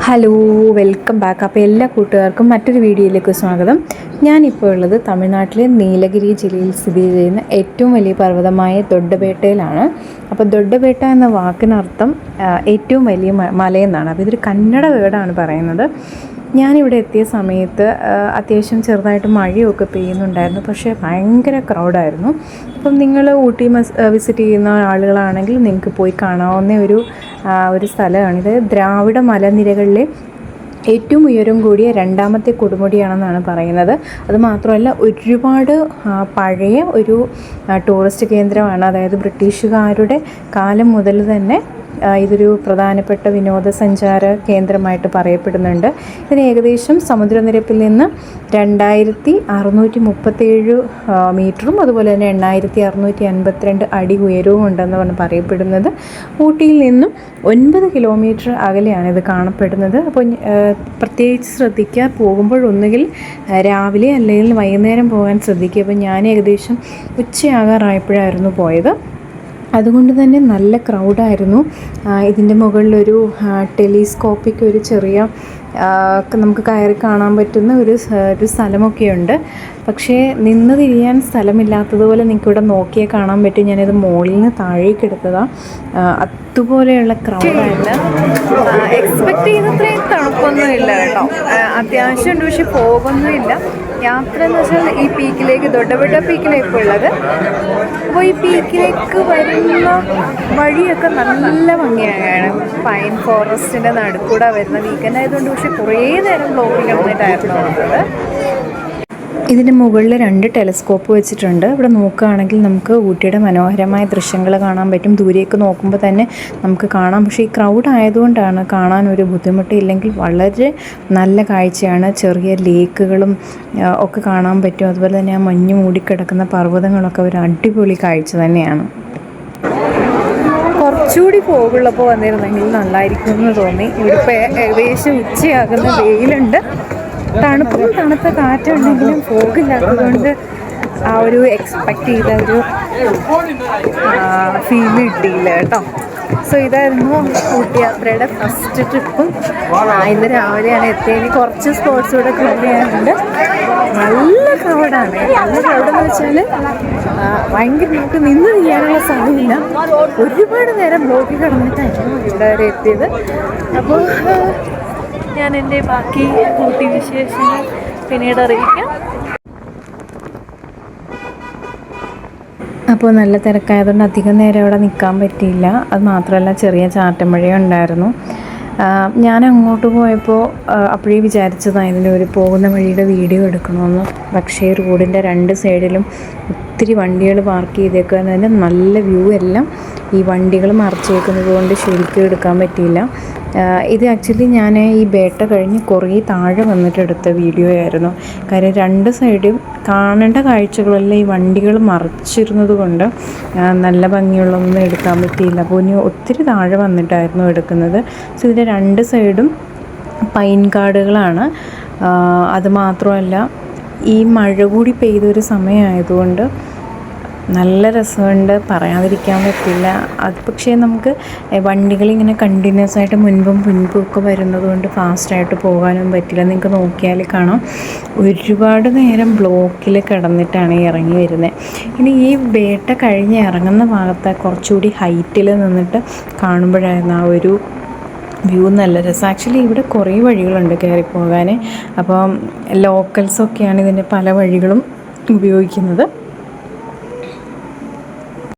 Hello, welcome back. അപ്പോൾ എല്ലാ കൂട്ടുകാർക്കും മറ്റൊരു വീഡിയോയിലേക്ക് സ്വാഗതം. ഞാനിപ്പോൾ ഉള്ളത് തമിഴ്നാട്ടിലെ നീലഗിരി ജില്ലയിൽ സ്ഥിതി ചെയ്യുന്ന ഏറ്റവും വലിയ പർവ്വതമായ ദൊഡ്ഡബേട്ടയിലാണ്. അപ്പോൾ ദൊഡ്ഡബേട്ട എന്ന വാക്കിനർത്ഥം ഏറ്റവും വലിയ മലയെന്നാണ്. അപ്പോൾ ഇതൊരു കന്നഡ വേർഡാണ് പറയുന്നത്. ഞാനിവിടെ എത്തിയ സമയത്ത് അത്യാവശ്യം ചെറുതായിട്ട് മഴയൊക്കെ പെയ്യുന്നുണ്ടായിരുന്നു, പക്ഷേ ഭയങ്കര ക്രൗഡായിരുന്നു. അപ്പം നിങ്ങൾ ഊട്ടി വിസിറ്റ് ചെയ്യുന്ന ആളുകളാണെങ്കിൽ നിങ്ങൾക്ക് പോയി കാണാവുന്ന ഒരു സ്ഥലമാണിത്. ദ്രാവിഡ മലനിരകളിലെ ഏറ്റവും ഉയരം കൂടിയ രണ്ടാമത്തെ കൊടുമുടിയാണെന്നാണ് പറയുന്നത്. അതുമാത്രമല്ല, ഒരുപാട് പഴയ ഒരു ടൂറിസ്റ്റ് കേന്ദ്രമാണ്. അതായത് ബ്രിട്ടീഷുകാരുടെ കാലം മുതൽ തന്നെ ഇതൊരു പ്രധാനപ്പെട്ട വിനോദസഞ്ചാര കേന്ദ്രമായിട്ട് പറയപ്പെടുന്നുണ്ട്. ഇതിന് ഏകദേശം സമുദ്രനിരപ്പിൽ നിന്ന് 2637 മീറ്ററും അതുപോലെ തന്നെ 8652 അടി ഉയരവും ഉണ്ടെന്നാണ് പറയപ്പെടുന്നത്. ഊട്ടിയിൽ നിന്നും 9 കിലോമീറ്റർ അകലെയാണ് ഇത് കാണപ്പെടുന്നത്. അപ്പോൾ പ്രത്യേകിച്ച് ശ്രദ്ധിക്കുക, പോകുമ്പോൾ ഒന്നുകിൽ രാവിലെ അല്ലെങ്കിൽ വൈകുന്നേരം പോകാൻ ശ്രദ്ധിക്കുക. അപ്പോൾ ഞാൻ ഏകദേശം ഉച്ചയാകാറായപ്പോഴായിരുന്നു പോയത്. അതുകൊണ്ട് തന്നെ നല്ല ക്രൗഡായിരുന്നു. ഇതിൻ്റെ മുകളിലൊരു ടെലിസ്കോപ്പിക് ഒരു ചെറിയ നമുക്ക് കയറി കാണാൻ പറ്റുന്ന ഒരു സ്ഥലമൊക്കെയുണ്ട്. പക്ഷേ നിന്ന് തിരിയാൻ സ്ഥലമില്ലാത്തതുപോലെ നിങ്ങൾക്കിവിടെ നോക്കിയാൽ കാണാൻ പറ്റും. ഞാനിത് മുകളിൽ നിന്ന് താഴേക്ക് എടുത്തതാണ്. അതുപോലെയുള്ള ക്രൗഡായിട്ട് എക്സ്പെക്റ്റ് ചെയ്തത്രയും തണുപ്പൊന്നും ഇല്ല കേട്ടോ. അത്യാവശ്യമുണ്ട്, പക്ഷെ പോകുന്നുമില്ല. യാത്ര എന്ന് വെച്ചാൽ ഈ പീക്കിലേക്ക്, ദൊഡ്ഡബേട്ട പീക്കിലേക്ക് ഇപ്പോൾ ഉള്ളത്. അപ്പോൾ ഈ പീക്കിലേക്ക് വരുന്ന വഴിയൊക്കെ നല്ല ഭംഗിയാണ്. പൈൻ ഫോറസ്റ്റിൻ്റെ നടുക്കൂടെ വരുന്ന വീക്കെൻഡ് ആയതുകൊണ്ട് പക്ഷെ കുറേ നേരം ബ്ലോക്കിൽ കിടന്നിട്ടായിരുന്നു വന്നത്. ഇതിന് മുകളിൽ 2 ടെലസ്കോപ്പ് വെച്ചിട്ടുണ്ട്. ഇവിടെ നോക്കുകയാണെങ്കിൽ നമുക്ക് ഊട്ടിയുടെ മനോഹരമായ ദൃശ്യങ്ങൾ കാണാൻ പറ്റും. ദൂരേക്ക് നോക്കുമ്പോൾ തന്നെ നമുക്ക് കാണാം. പക്ഷേ ഈ ക്രൗഡ് ആയതുകൊണ്ടാണ് കാണാൻ ഒരു ബുദ്ധിമുട്ട്. ഇല്ലെങ്കിൽ വളരെ നല്ല കാഴ്ചയാണ്. ചെറിയ ലേക്കുകളും ഒക്കെ കാണാൻ പറ്റും. അതുപോലെ തന്നെ ആ മഞ്ഞ് മൂടിക്കിടക്കുന്ന പർവ്വതങ്ങളൊക്കെ ഒരു അടിപൊളി കാഴ്ച തന്നെയാണ്. കുറച്ചുകൂടി പോകുള്ളപ്പോൾ വന്നിരുന്നെങ്കിൽ നന്നായിരിക്കും എന്ന് തോന്നി. ഇവിടെ ഏകദേശം ഉച്ചയാകുന്ന വെയിലുണ്ട്. തണുത്ത കാറ്റുണ്ടെങ്കിലും പോകില്ലാത്തതുകൊണ്ട് ആ ഒരു എക്സ്പെക്റ്റ് ചെയ്ത ഒരു ഫീൽ കിട്ടിയില്ല കേട്ടോ. സോ ഇതായിരുന്നു ഊട്ടി യാത്രയുടെ ഫസ്റ്റ് ട്രിപ്പും. ഇന്ന് രാവിലെയാണ് എത്തിയത്. കുറച്ച് സ്പോട്സ് കൂടെ ക്ലിയർ ചെയ്യാനുണ്ട്. നല്ല ക്രൗഡാണ്. നല്ല ക്രൗഡെന്ന് വെച്ചാൽ ഭയങ്കര, നമുക്ക് നിന്ന് ചെയ്യാനുള്ള സ്ഥലമില്ല. ഒരുപാട് നേരം ബ്ലോക്കിൽ കിടന്നിട്ടായിരുന്നു ഇവിടെ വരെ എത്തിയത്. അപ്പോൾ ഞാൻ എൻ്റെ ബാക്കി ഊട്ടി വിശേഷങ്ങൾ പിന്നീട് അറിയിക്കാം. അപ്പോൾ നല്ല തിരക്കായതുകൊണ്ട് അധികം നേരം അവിടെ നിൽക്കാൻ പറ്റിയില്ല. അത് മാത്രമല്ല, ചെറിയ ചാറ്റമഴയും ഉണ്ടായിരുന്നു. ഞാൻ അങ്ങോട്ട് പോയപ്പോൾ അപ്പോഴേ വിചാരിച്ചതാണ് ഇതിൻ്റെ പോകുന്ന വഴിയുടെ വീഡിയോ എടുക്കണമെന്ന്. പക്ഷേ റോഡിൻ്റെ 2 സൈഡിലും ഒത്തിരി വണ്ടികൾ പാർക്ക് ചെയ്തേക്കുന്നതിന് നല്ല വ്യൂ എല്ലാം ഈ വണ്ടികൾ മറച്ചു വയ്ക്കുന്നത് കൊണ്ട് ശരിക്കും എടുക്കാൻ പറ്റിയില്ല. ഇത് ആക്ച്വലി ഞാൻ ഈ ബേട്ട കഴിഞ്ഞ് കുറേ താഴെ വന്നിട്ട് എടുത്ത വീഡിയോ ആയിരുന്നു. കാര്യം 2 സൈഡും കാണേണ്ട കാഴ്ചകളെല്ലാം ഈ വണ്ടികൾ മറച്ചിരുന്നത് കൊണ്ട് നല്ല ഭംഗിയുള്ളതൊന്നും എടുക്കാൻ പറ്റിയില്ല. അപ്പോൾ ഇനി ഒത്തിരി താഴെ വന്നിട്ടായിരുന്നു എടുക്കുന്നത്. സോ ഇതിൻ്റെ 2 സൈഡും പൈൻ കാടുകളാണ്. അതുമാത്രമല്ല, ഈ മഴ കൂടി പെയ്തൊരു സമയമായതുകൊണ്ട് നല്ല രസമുണ്ട്, പറയാതിരിക്കാൻ പറ്റില്ല. അത് പക്ഷേ നമുക്ക് വണ്ടികളിങ്ങനെ കണ്ടിന്യൂസ് ആയിട്ട് മുൻപും ഒക്കെ വരുന്നത് കൊണ്ട് ഫാസ്റ്റായിട്ട് പോകാനും പറ്റില്ല. നിങ്ങൾക്ക് നോക്കിയാൽ കാണാം, ഒരുപാട് നേരം ബ്ലോക്കിൽ കിടന്നിട്ടാണ് ഇറങ്ങി വരുന്നത്. ഇനി ഈ ബേട്ട കഴിഞ്ഞ് ഇറങ്ങുന്ന ഭാഗത്ത് കുറച്ചുകൂടി ഹൈറ്റിൽ നിന്നിട്ട് കാണുമ്പോഴായിരുന്നു ആ ഒരു വ്യൂ നല്ല രസം. ആക്ച്വലി ഇവിടെ കുറേ വഴികളുണ്ട് കയറിപ്പോകാൻ. അപ്പം ലോക്കൽസൊക്കെയാണ് ഇതിൻ്റെ പല വഴികളും ഉപയോഗിക്കുന്നത്.